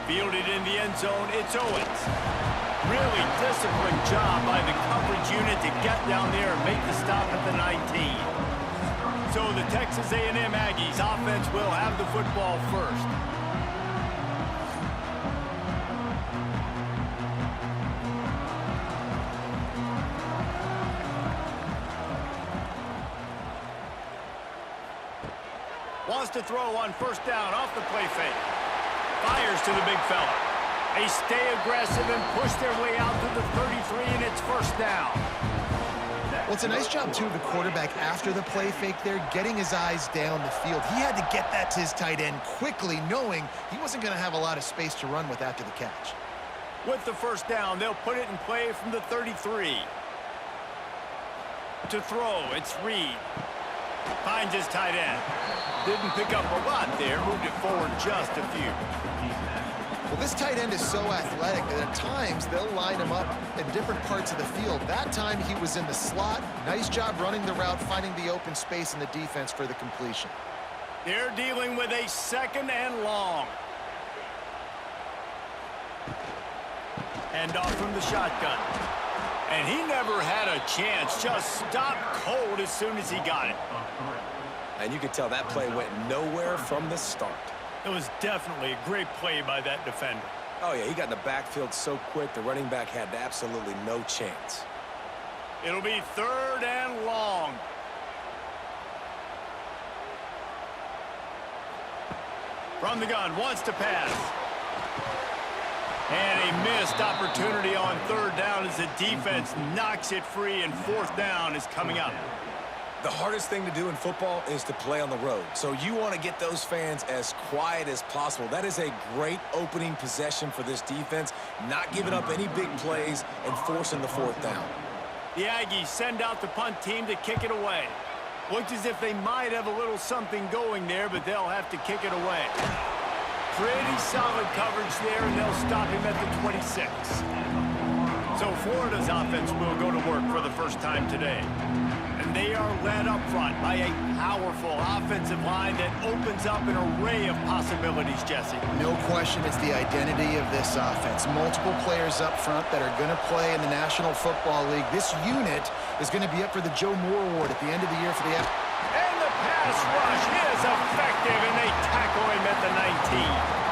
Fielded in the end zone, it's Owens. Really disciplined job by the coverage unit to get down there and make the stop at the 19. So the Texas A&M Aggies offense will have the football first. Wants to throw on first down off the play fake. Fires to the big fella. They stay aggressive and push their way out to the 33, and it's first down. Well, it's a nice job, too, of the quarterback after the play fake there, getting his eyes down the field. He had to get that to his tight end quickly, knowing he wasn't going to have a lot of space to run with after the catch. With the first down, they'll put it in play from the 33. To throw, it's Reed. Finds his tight end. Didn't pick up a lot there, moved it forward just a few. Well, this tight end is so athletic that at times they'll line him up in different parts of the field. That time he was in the slot. Nice job running the route, finding the open space in the defense for the completion. They're dealing with a second and long. Hand off from the shotgun. And he never had a chance. Just stopped cold as soon as he got it. And you could tell that play went nowhere from the start. It was definitely a great play by that defender. Oh, yeah, he got in the backfield so quick, the running back had absolutely no chance. It'll be third and long. From the gun, wants to pass. And a missed opportunity on third down as the defense knocks it free, and fourth down is coming up. The hardest thing to do in football is to play on the road. So you want to get those fans as quiet as possible. That is a great opening possession for this defense, not giving up any big plays and forcing the fourth down. The Aggies send out the punt team to kick it away. Looks as if they might have a little something going there, but they'll have to kick it away. Pretty solid coverage there, and they'll stop him at the 26. So Florida's offense will go to work for the first time today. And they are led up front by a powerful offensive line that opens up an array of possibilities, Jesse. No question it's the identity of this offense. Multiple players up front that are going to play in the National Football League. This unit is going to be up for the Joe Moore Award at the end of the year for the... And the pass rush is effective, and they tackle him at the 19.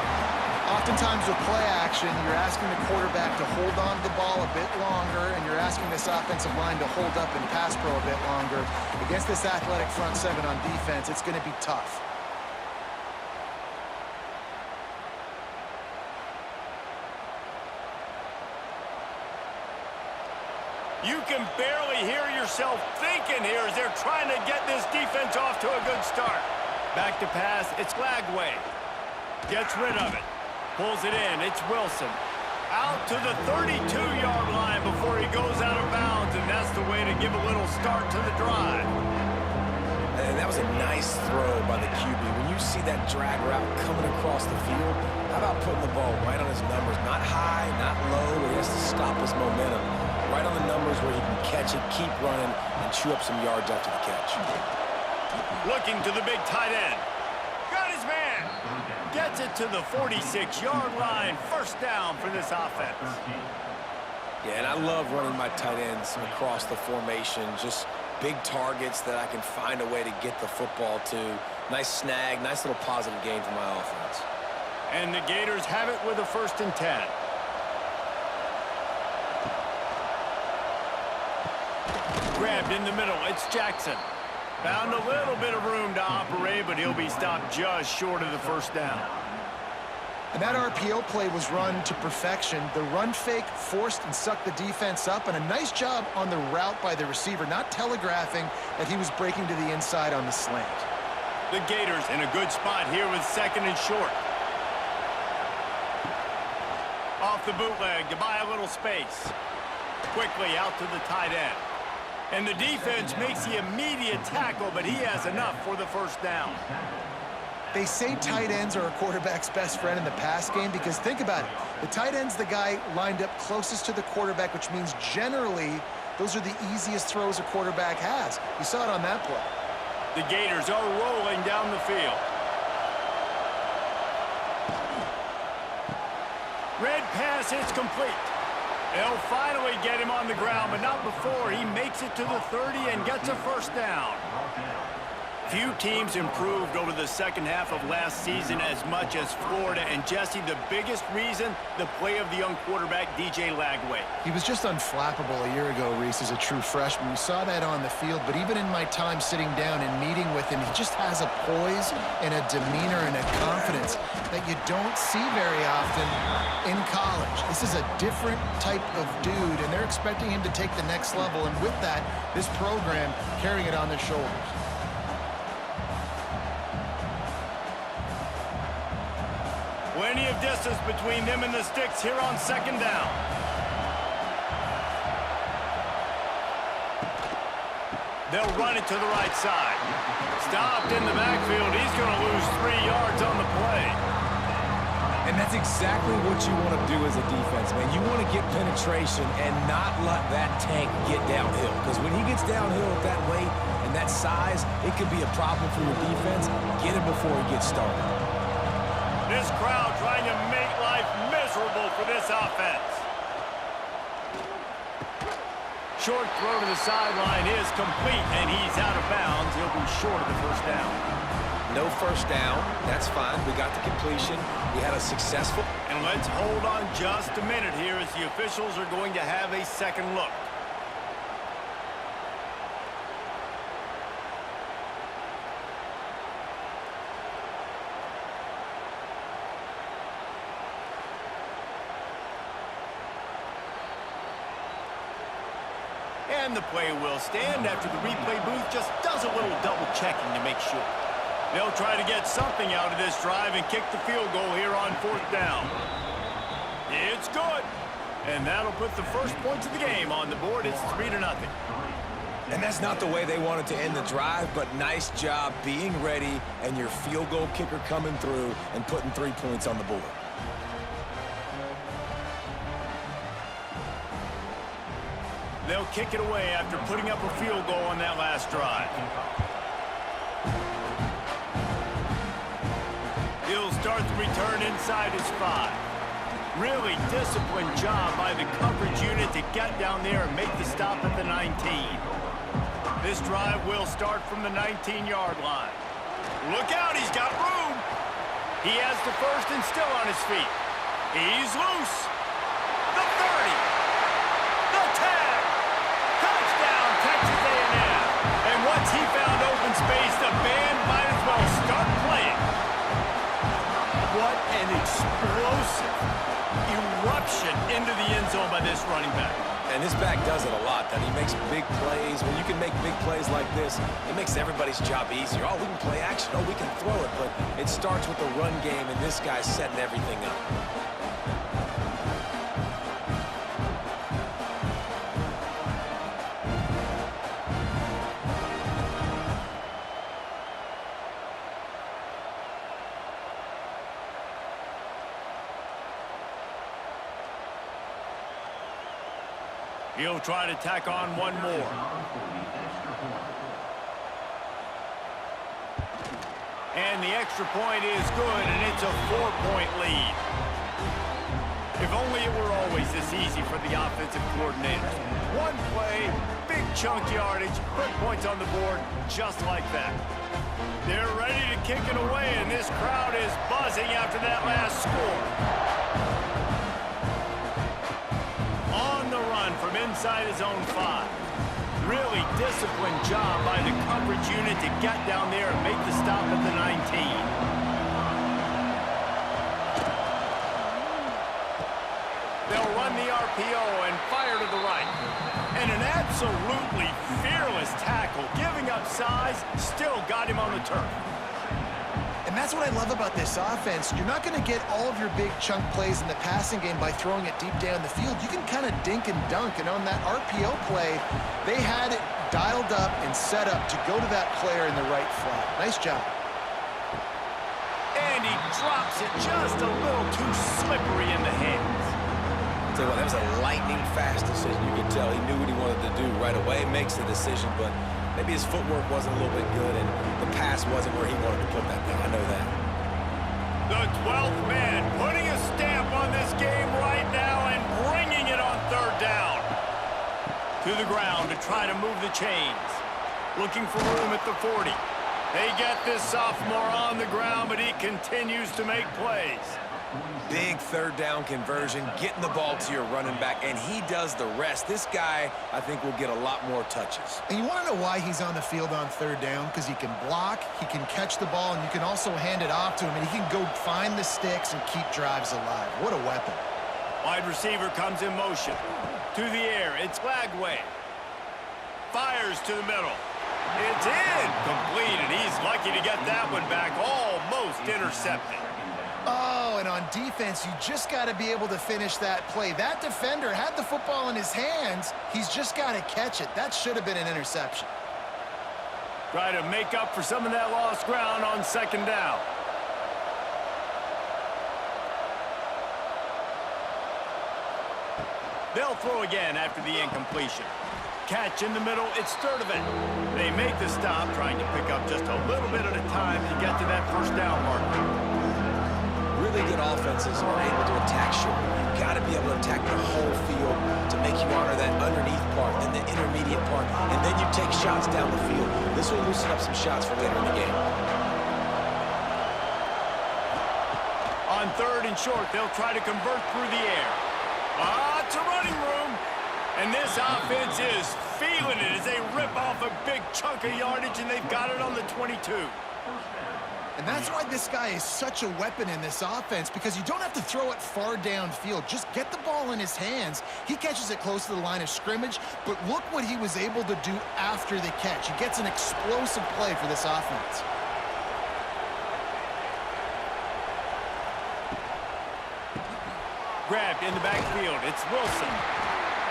Oftentimes with play action, you're asking the quarterback to hold on to the ball a bit longer, and you're asking this offensive line to hold up in pass pro a bit longer. Against this athletic front seven on defense, it's going to be tough. You can barely hear yourself thinking here as they're trying to get this defense off to a good start. Back to pass, it's Lagway. Gets rid of it. Pulls it in, it's Wilson. Out to the 32-yard line before he goes out of bounds, and that's the way to give a little start to the drive. And that was a nice throw by the QB. When you see that drag route coming across the field, how about putting the ball right on his numbers? Not high, not low, where he has to stop his momentum. Right on the numbers where he can catch it, keep running, and chew up some yards after the catch. Looking to the big tight end. Got his man. Gets it to the 46-yard line. First down for this offense. Yeah, and I love running my tight ends across the formation. Just big targets that I can find a way to get the football to. Nice snag, nice little positive gain for my offense. And the Gators have it with a 1st and 10. Grabbed in the middle, it's Jackson. Found a little bit of room to operate, but he'll be stopped just short of the first down. And that RPO play was run to perfection. The run fake forced and sucked the defense up, and a nice job on the route by the receiver, not telegraphing that he was breaking to the inside on the slant. The Gators in a good spot here with 2nd and short. Off the bootleg to buy a little space. Quickly out to the tight end. And the defense makes the immediate tackle, but he has enough for the first down. They say tight ends are a quarterback's best friend in the pass game because think about it. The tight end's the guy lined up closest to the quarterback, which means generally those are the easiest throws a quarterback has. You saw it on that play. The Gators are rolling down the field. Red pass is complete. They'll finally get him on the ground, but not before he makes it to the 30 and gets a first down. Few teams improved over the second half of last season as much as Florida. And, Jesse, the biggest reason, the play of the young quarterback, DJ Lagway. He was just unflappable a year ago, Reese, as a true freshman. We saw that on the field, but even in my time sitting down and meeting with him, he just has a poise and a demeanor and a confidence that you don't see very often in college. This is a different type of dude, and they're expecting him to take the next level. And with that, this program carrying it on their shoulders. Plenty of distance between them and the sticks here on second down. They'll run it to the right side. Stopped in the backfield. He's going to lose 3 yards on the play. And that's exactly what you want to do as a defense, man. You want to get penetration and not let that tank get downhill. Because when he gets downhill at that weight and that size, it could be a problem for your defense. Get him before he gets started. This crowd trying to make life miserable for this offense. Short throw to the sideline is complete, and he's out of bounds. He'll be short of the first down. No first down. That's fine. We got the completion. We had a successful... And let's hold on just a minute here as the officials are going to have a second look. And the play will stand after the replay booth just does a little double checking to make sure. They'll try to get something out of this drive and kick the field goal here on fourth down. It's good. And that'll put the first points of the game on the board. It's 3-0. And that's not the way they wanted to end the drive, but nice job being ready and your field goal kicker coming through and putting 3 points on the board. They'll kick it away after putting up a field goal on that last drive. He'll start the return inside his 5. Really disciplined job by the coverage unit to get down there and make the stop at the 19. This drive will start from the 19-yard line. Look out, he's got room. He has the first and still on his feet. He's loose. The 30. And once he found open space, the band might as well start playing. What an explosive eruption into the end zone by this running back. And this back does it a lot, that he makes big plays. When you can make big plays like this, it makes everybody's job easier. Oh, we can play action. Oh, we can throw it. But it starts with the run game, and this guy's setting everything up. He'll try to tack on one more. And the extra point is good, and it's a 4-point lead. If only it were always this easy for the offensive coordinators. One play, big chunk yardage, put points on the board just like that. They're ready to kick it away, and this crowd is buzzing after that last score. From inside his own 5. Really disciplined job by the coverage unit to get down there and make the stop at the 19. They'll run the RPO and fire to the right. And an absolutely fearless tackle, giving up size, still got him on the turf. And that's what I love about this offense. You're not going to get all of your big chunk plays in the passing game by throwing it deep down the field. You can kind of dink and dunk. And on that RPO play, they had it dialed up and set up to go to that player in the right flat. Nice job. And he drops it just a little too slippery in the hands. Tell you what, that was a lightning-fast decision. You could tell he knew what he wanted to do right away. Makes the decision, but maybe his footwork wasn't a little bit good, and the pass wasn't where he wanted to put that thing. I know that. The 12th man putting a stamp on this game To the ground to try to move the chains. Looking for room at the 40. They get this sophomore on the ground, but he continues to make plays. Big third down conversion, getting the ball to your running back, and he does the rest. This guy, I think, will get a lot more touches. And you want to know why he's on the field on third down? Because he can block, he can catch the ball, and you can also hand it off to him, and he can go find the sticks and keep drives alive. What a weapon. Wide receiver comes in motion. To the air, it's Lagway. Fires to the middle. It's in. Complete, and he's lucky to get that one back. Almost intercepted. Oh, and on defense, you just got to be able to finish that play. That defender had the football in his hands. He's just got to catch it. That should have been an interception. Try to make up for some of that lost ground on second down. They'll throw again after the incompletion. Catch in the middle, it's Sturdivant. They make the stop, trying to pick up just a little bit at a time to get to that first down marker. Really good offenses are able to attack short. You've got to be able to attack the whole field to make you honor that underneath part, then the intermediate part, and then you take shots down the field. This will loosen up some shots for later in the game. On third and short, they'll try to convert through the air. Lots of running room. And this offense is feeling it as they rip off a big chunk of yardage, and they've got it on the 22. And that's why this guy is such a weapon in this offense, because you don't have to throw it far downfield. Just get the ball in his hands. He catches it close to the line of scrimmage, but look what he was able to do after the catch. He gets an explosive play for this offense. Grabbed in the backfield. It's Wilson.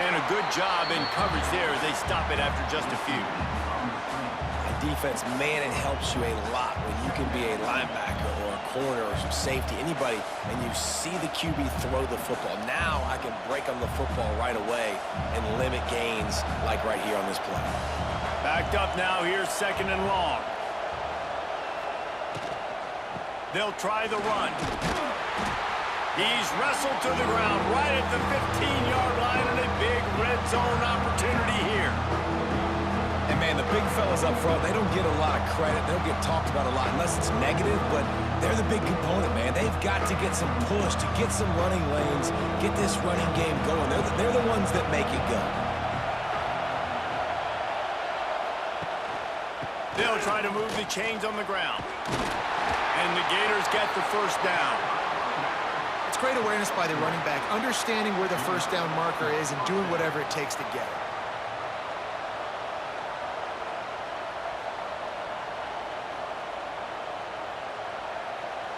And a good job in coverage there as they stop it after just a few. Defense, man, it helps you a lot when you can be a linebacker or a corner or some safety, anybody, and you see the QB throw the football. Now I can break on the football right away and limit gains like right here on this play. Backed up now, here's second and long. They'll try the run. He's wrestled to the ground right at the 15-yard line, and a big red zone opportunity here. And, man, the big fellas up front, they don't get a lot of credit. They don't get talked about a lot unless it's negative, but they're the big component, man. They've got to get some push, to get some running lanes, get this running game going. They're the ones that make it go. They'll try to move the chains on the ground. And the Gators get the first down. It's great awareness by the running back, understanding where the first down marker is and doing whatever it takes to get it.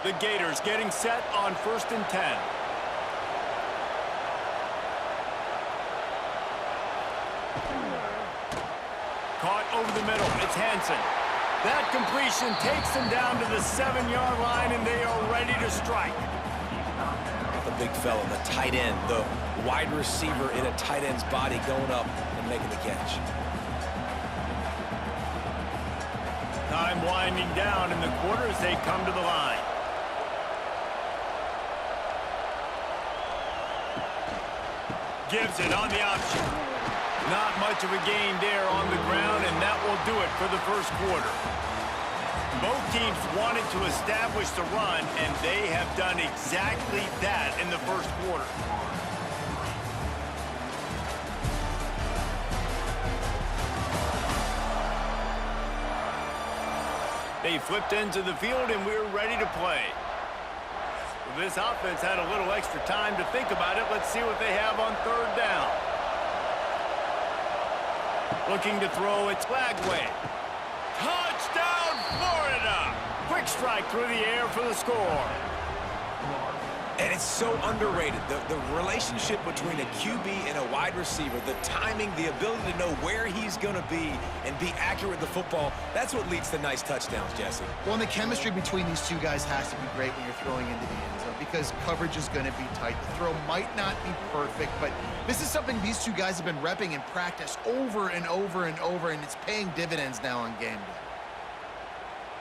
The Gators getting set on 1st and 10. Caught over the middle. It's Hansen. That completion takes them down to the 7-yard line, and they are ready to strike. The big fella, the tight end, the wide receiver in a tight end's body going up and making the catch. Time winding down in the quarter as they come to the line. Gives it on the option. Not much of a gain there on the ground, and that will do it for the first quarter. Both teams wanted to establish the run, and they have done exactly that in the first quarter. They flipped into the field, and we're ready to play. This offense had a little extra time to think about it. Let's see what they have on third down. Looking to throw, it's Lagway. Touchdown, Florida! Quick strike through the air for the score. And it's so underrated. The relationship between a QB and a wide receiver, the timing, the ability to know where he's going to be and be accurate with the football, that's what leads to nice touchdowns, Jesse. Well, and the chemistry between these two guys has to be great when you're throwing into the end zone because coverage is going to be tight. The throw might not be perfect, but this is something these two guys have been repping in practice over and over and over, and it's paying dividends now on game day.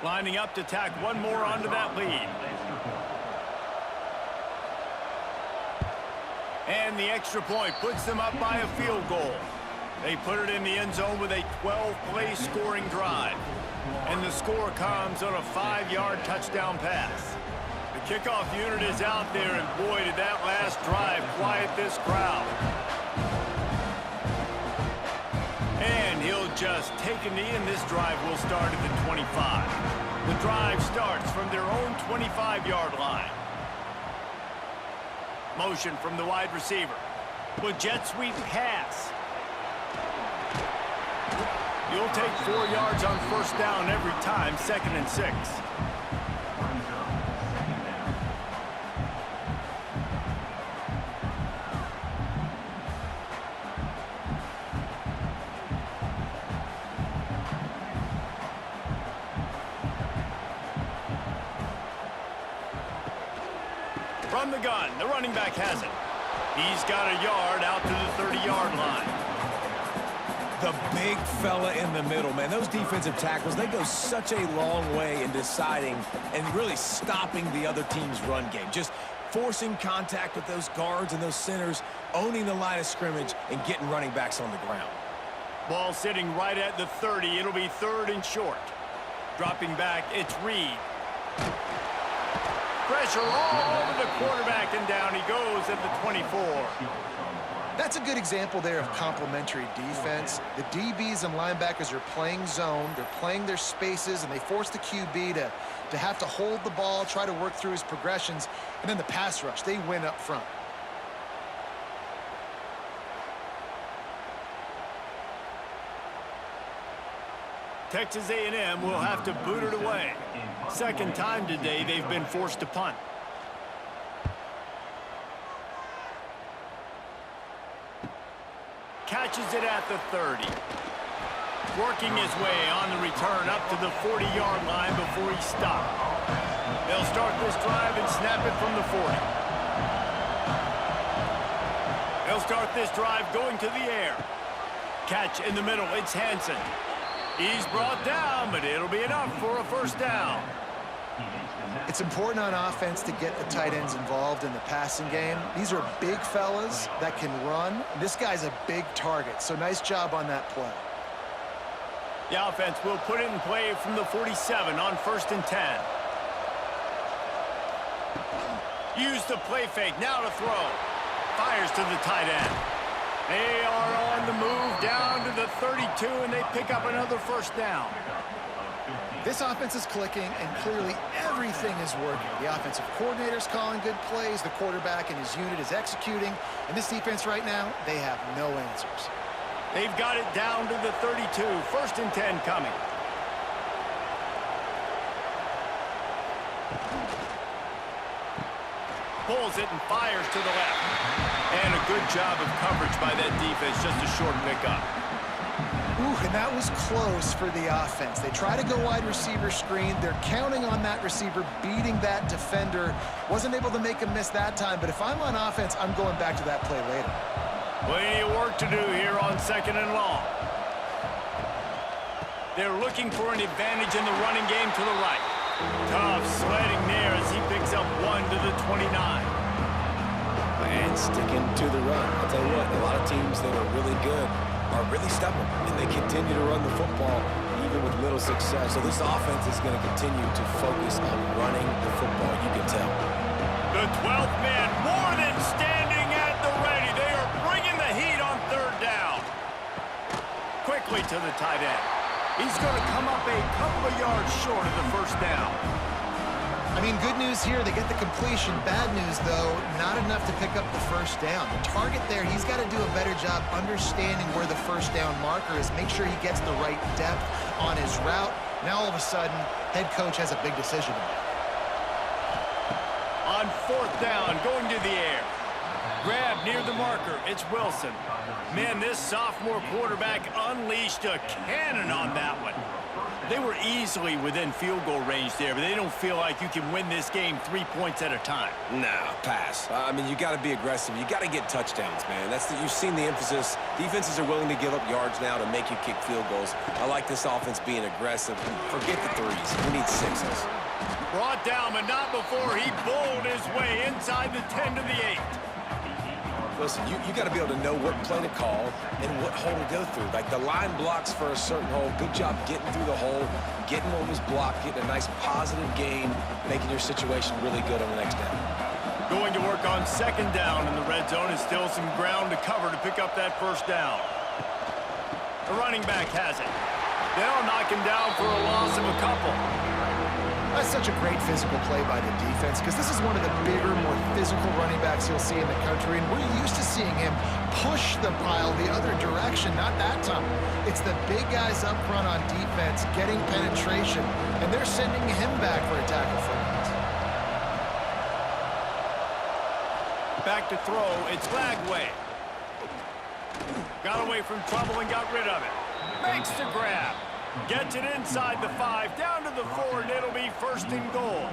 Lining up to tack one more onto that lead. And the extra point puts them up by a field goal. They put it in the end zone with a 12-play scoring drive. And the score comes on a 5-yard touchdown pass. The kickoff unit is out there, and boy, did that last drive quiet this crowd. And he'll just take a knee, and this drive will start at the 25. The drive starts from their own 25-yard line. Motion from the wide receiver. With jet sweep pass. You'll take 4 yards on first down every time, 2nd and 6. From the gun, the running back has it. He's got a yard out to the 30-yard line. The big fella in the middle, man. Those defensive tackles, they go such a long way in deciding and really stopping the other team's run game. Just forcing contact with those guards and those centers, owning the line of scrimmage, and getting running backs on the ground. Ball sitting right at the 30. It'll be 3rd and short. Dropping back, it's Reed. Pressure all over the quarterback, and down he goes at the 24. That's a good example there of complementary defense. The DBs and linebackers are playing zone, they're playing their spaces, and they force the QB to have to hold the ball, try to work through his progressions, and then the pass rush, they win up front. Texas A&M will have to boot it away. 2nd time today they've been forced to punt. Catches it at the 30. Working his way on the return up to the 40-yard line before he stopped. They'll start this drive and snap it from the 40. They'll start this drive going to the air. Catch in the middle, it's Hansen. He's brought down, but it'll be enough for a first down. It's important on offense to get the tight ends involved in the passing game. These are big fellas that can run. This guy's a big target, so nice job on that play. The offense will put it in play from the 47 on 1st and 10. Use the play fake, now to throw. Fires to the tight end. They are on the move down to the 32, and they pick up another first down. This offense is clicking, and clearly everything is working. The offensive coordinator's calling good plays, the quarterback and his unit is executing, and this defense right now, they have no answers. They've got it down to the 32, 1st and 10 coming. Pulls it and fires to the left. And a good job of coverage by that defense, just a short pickup. Ooh, and that was close for the offense. They try to go wide receiver screen. They're counting on that receiver beating that defender. Wasn't able to make him miss that time, but if I'm on offense, I'm going back to that play later. Plenty of work to do here on 2nd and long. They're looking for an advantage in the running game to the right. Tough sledding there as he picks up 1 to the 29. And sticking to the run. I'll tell you what, a lot of teams that are really good are really stubborn, and they continue to run the football even with little success. So this offense is going to continue to focus on running the football, you can tell. The 12th man more than standing at the ready. They are bringing the heat on 3rd down. Quickly to the tight end. He's going to come up a couple of yards short of the first down. I mean, good news here, they get the completion. Bad news, though, not enough to pick up the first down. The target there, he's got to do a better job understanding where the first down marker is, make sure he gets the right depth on his route. Now, all of a sudden, head coach has a big decision to make. On 4th down, going to the air. Grab near the marker, it's Wilson. Man, this sophomore quarterback unleashed a cannon on that one. They were easily within field goal range there, but they don't feel like you can win this game 3 points at a time. Nah, pass. I mean, you got to be aggressive. You got to get touchdowns, man. You've seen the emphasis. Defenses are willing to give up yards now to make you kick field goals. I like this offense being aggressive. Forget the threes. We need 6s. Brought down, but not before he bowled his way inside the 10 to the 8. Listen, you got to be able to know what play to call and what hole to go through. Like the line blocks for a certain hole. Good job getting through the hole, getting what was blocked, getting a nice positive gain, making your situation really good on the next down. Going to work on second down in the red zone is still some ground to cover to pick up that first down. The running back has it. They'll knock him down for a loss of a couple. That's such a great physical play by the defense because this is one of the bigger, more physical running backs you'll see in the country, and we're used to seeing him push the pile the other direction, not that time. It's the big guys up front on defense getting penetration, and they're sending him back for a tackle for loss. Back to throw, it's Lagway. Got away from trouble and got rid of it. Makes the grab. Gets it inside the 5, down to the 4, and it'll be first and goal.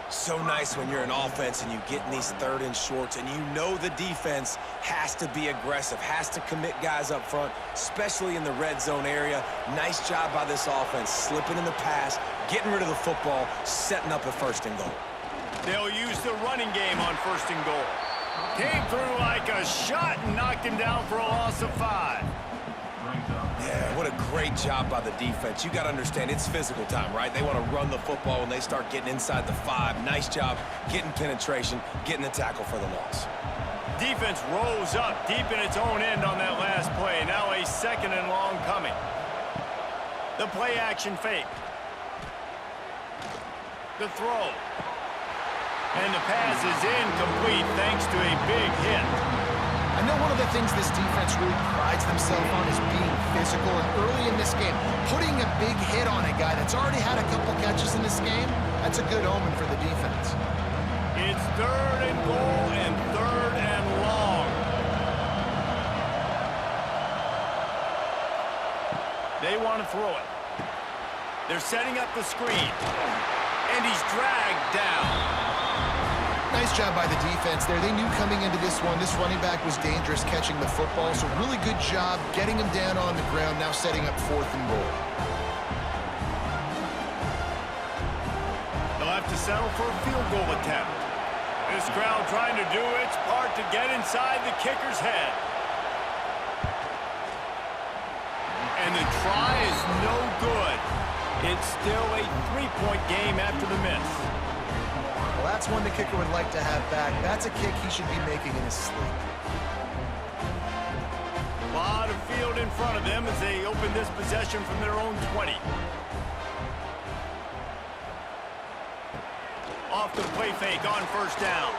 So nice when you're an offense and you get in these third and shorts and you know the defense has to be aggressive, has to commit guys up front, especially in the red zone area. Nice job by this offense, slipping in the pass, getting rid of the football, setting up a first and goal. They'll use the running game on first and goal. Came through like a shot and knocked him down for a loss of 5. Yeah, what a great job by the defense. You got to understand, it's physical time, right? They want to run the football when they start getting inside the 5. Nice job getting penetration, getting the tackle for the loss. Defense rose up deep in its own end on that last play. Now a second and long coming. The play action fake. The throw. And the pass is incomplete thanks to a big hit. I know one of the things this defense really prides themselves on is being physical, and early in this game, putting a big hit on a guy that's already had a couple catches in this game, that's a good omen for the defense. It's third and goal and third and long. They want to throw it. They're setting up the screen. And he's dragged down. Nice job by the defense there. They knew coming into this one, this running back was dangerous catching the football, so really good job getting him down on the ground, now setting up fourth and goal. They'll have to settle for a field goal attempt. This crowd trying to do its part to get inside the kicker's head. And the try is no good. It's still a 3-point game after the miss. Well, that's one the kicker would like to have back. That's a kick he should be making in his sleep. A lot of field in front of them as they open this possession from their own 20. Off the play fake on first down.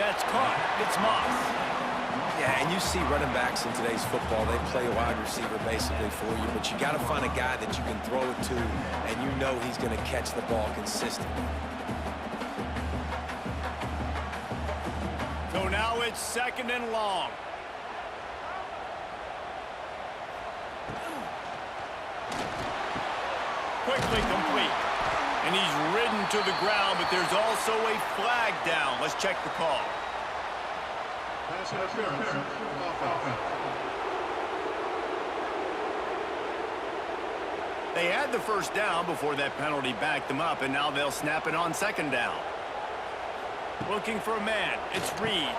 That's caught. It's Moss. Yeah, and you see running backs in today's football, they play a wide receiver basically for you, but you got to find a guy that you can throw it to, and you know he's going to catch the ball consistently. So now it's second and long. Quickly complete. And he's ridden to the ground, but there's also a flag down. Let's check the call. They had the first down before that penalty backed them up, and now they'll snap it on second down. Looking for a man. It's Reed.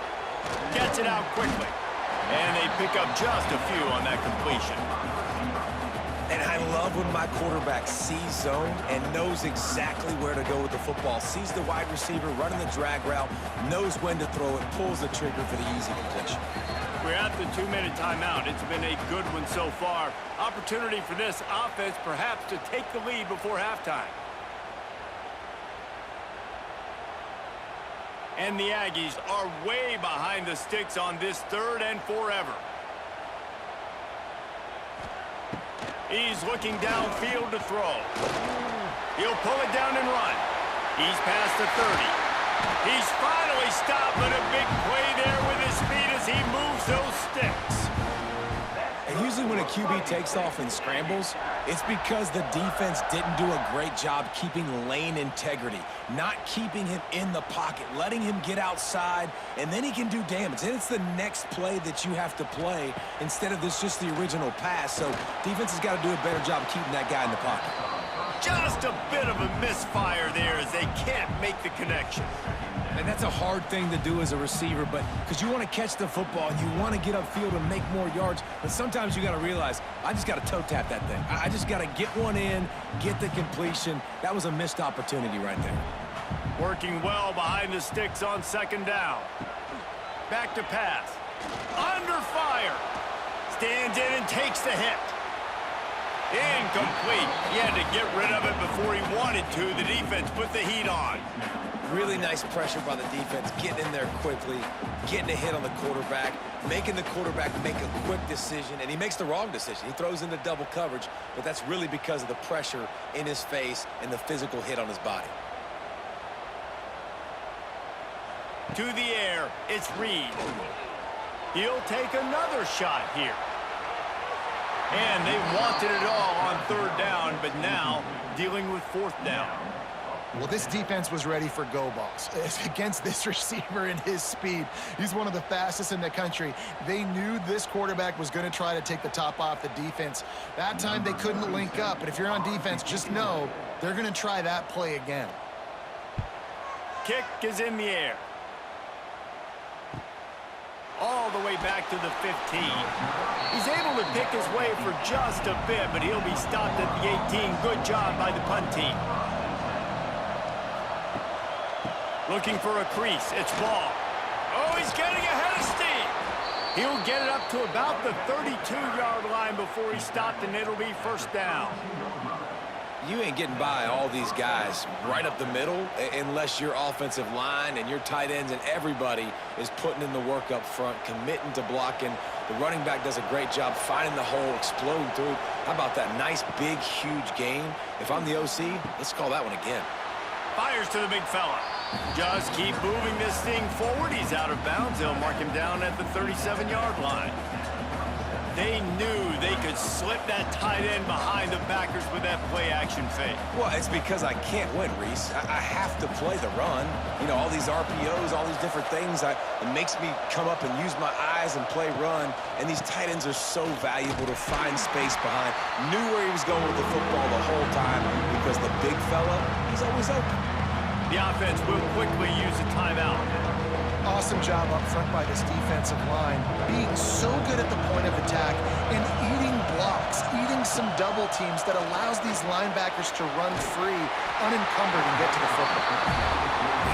Gets it out quickly. And they pick up just a few on that completion. And I love when my quarterback sees zone and knows exactly where to go with the football. Sees the wide receiver running the drag route, knows when to throw it, pulls the trigger for the easy completion. We're at the 2-minute timeout. It's been a good one so far. Opportunity for this offense perhaps to take the lead before halftime. And the Aggies are way behind the sticks on this third and forever. He's looking downfield to throw. He'll pull it down and run. He's past the 30. He's finally stopped, but a big play there with his speed as he moves those sticks. And usually when a QB takes off and scrambles, it's because the defense didn't do a great job keeping lane integrity, not keeping him in the pocket, letting him get outside, and then he can do damage. And it's the next play that you have to play instead of just the original pass. So defense has got to do a better job keeping that guy in the pocket. Just a bit of a misfire there as they can't make the connection. And that's a hard thing to do as a receiver, but because you want to catch the football and you want to get upfield and make more yards, but sometimes you got to realize, I just got to toe tap that thing. I just got to get one in, get the completion. That was a missed opportunity right there. Working well behind the sticks on second down. Back to pass. Under fire. Stands in and takes the hit. Incomplete. He had to get rid of it before he wanted to. The defense put the heat on. Really nice pressure by the defense, getting in there quickly, getting a hit on the quarterback, making the quarterback make a quick decision, and he makes the wrong decision. He throws into double coverage, but that's really because of the pressure in his face and the physical hit on his body. To the air, it's Reed. He'll take another shot here. And they wanted it all on third down, but now dealing with fourth down. Well, this defense was ready for go balls. Against this receiver and his speed, he's one of the fastest in the country. They knew this quarterback was going to try to take the top off the defense. That time they couldn't link up, but if you're on defense, just know they're going to try that play again. Kick is in the air. All the way back to the 15. He's able to pick his way for just a bit, but he'll be stopped at the 18. Good job by the punt team. Looking for a crease. It's Ball. Oh, he's getting ahead of steam. He'll get it up to about the 32-yard line before he's stopped, and it'll be first down. You ain't getting by all these guys right up the middle unless your offensive line and your tight ends and everybody is putting in the work up front, committing to blocking. The running back does a great job finding the hole, exploding through. How about that nice, big, huge gain? If I'm the OC, let's call that one again. Fires to the big fella. Just keep moving this thing forward. He's out of bounds. They'll mark him down at the 37-yard line. They knew they could slip that tight end behind the backers with that play-action fake. Well, it's because I can't win, Reese. I have to play the run. You know, all these RPOs, all these different things, it makes me come up and use my eyes and play run. And these tight ends are so valuable to find space behind. Knew where he was going with the football the whole time because the big fella, he's always open. The offense will quickly use a timeout. Awesome job up front by this defensive line, being so good at the point of attack and eating blocks, eating some double teams that allows these linebackers to run free, unencumbered, and get to the football.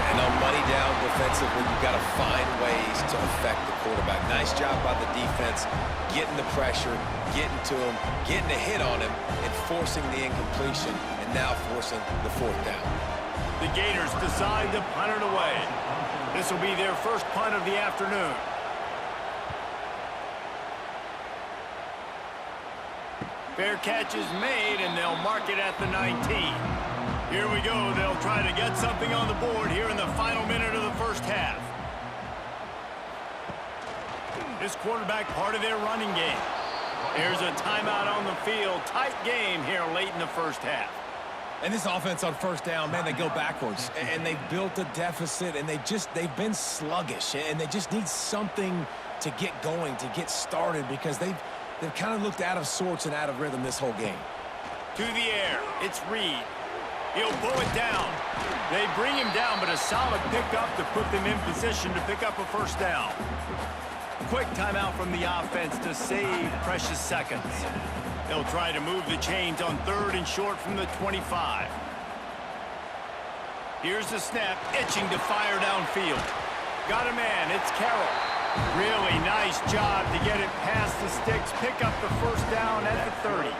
And on money down defensively, you've got to find ways to affect the quarterback. Nice job by the defense, getting the pressure, getting to him, getting a hit on him, and forcing the incompletion, and now forcing the fourth down. The Gators decide to punt it away. This will be their first punt of the afternoon. Fair catch is made, and they'll mark it at the 19. Here we go. They'll try to get something on the board here in the final minute of the first half. This quarterback part of their running game. There's a timeout on the field. Tight game here late in the first half. And this offense on first down, man, they go backwards. And they've built a deficit, and they've been sluggish. And they just need something to get going, to get started, because they've kind of looked out of sorts and out of rhythm this whole game. To the air, it's Reed. He'll pull it down. They bring him down, but a solid pickup to put them in position to pick up a first down. Quick timeout from the offense to save precious seconds. They'll try to move the chains on third and short from the 25. Here's the snap, itching to fire downfield. Got a man, it's Carroll. Really nice job to get it past the sticks, pick up the first down at the 30.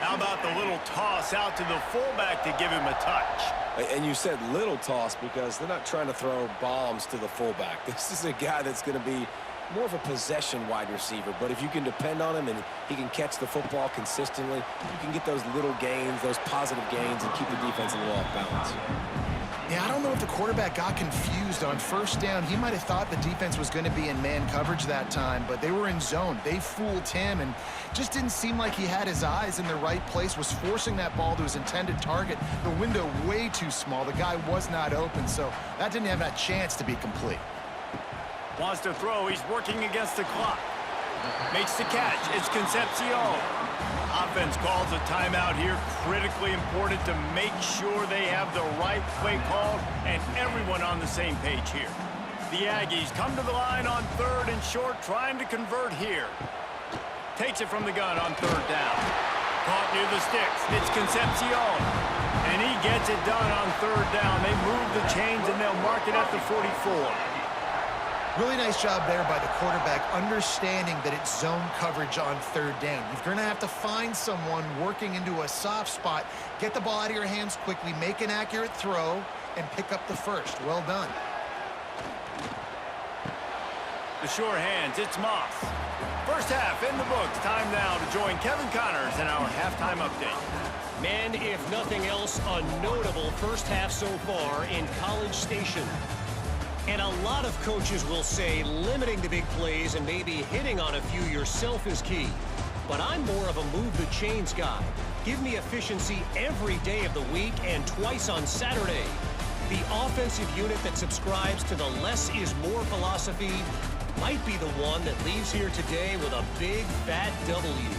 How about the little toss out to the fullback to give him a touch? And you said little toss because they're not trying to throw bombs to the fullback. This is a guy that's going to be more of a possession wide receiver, but if you can depend on him and he can catch the football consistently, you can get those little gains, those positive gains, and keep the defense a little off balance. Yeah, I don't know if the quarterback got confused on first down. He might have thought the defense was going to be in man coverage that time, but they were in zone. They fooled him and just didn't seem like he had his eyes in the right place, was forcing that ball to his intended target. The window way too small. The guy was not open, so that didn't have that chance to be complete. Wants to throw. He's working against the clock. Makes the catch. It's Concepcion. Offense calls a timeout here. Critically important to make sure they have the right play called and everyone on the same page here. The Aggies come to the line on 3rd and short, trying to convert here. Takes it from the gun on 3rd down. Caught near the sticks. It's Concepcion. And he gets it done on 3rd down. They move the chains and they'll mark it at the 44. Really nice job there by the quarterback, understanding that it's zone coverage on 3rd down. You're going to have to find someone working into a soft spot, get the ball out of your hands quickly, make an accurate throw, and pick up the first. Well done. The sure hands, it's Moss. First half in the books. Time now to join Kevin Connors in our halftime update. Man, if nothing else, a notable first half so far in College Station. And a lot of coaches will say limiting the big plays and maybe hitting on a few yourself is key. But I'm more of a move the chains guy. Give me efficiency every day of the week and twice on Saturday. The offensive unit that subscribes to the less is more philosophy might be the one that leaves here today with a big fat W.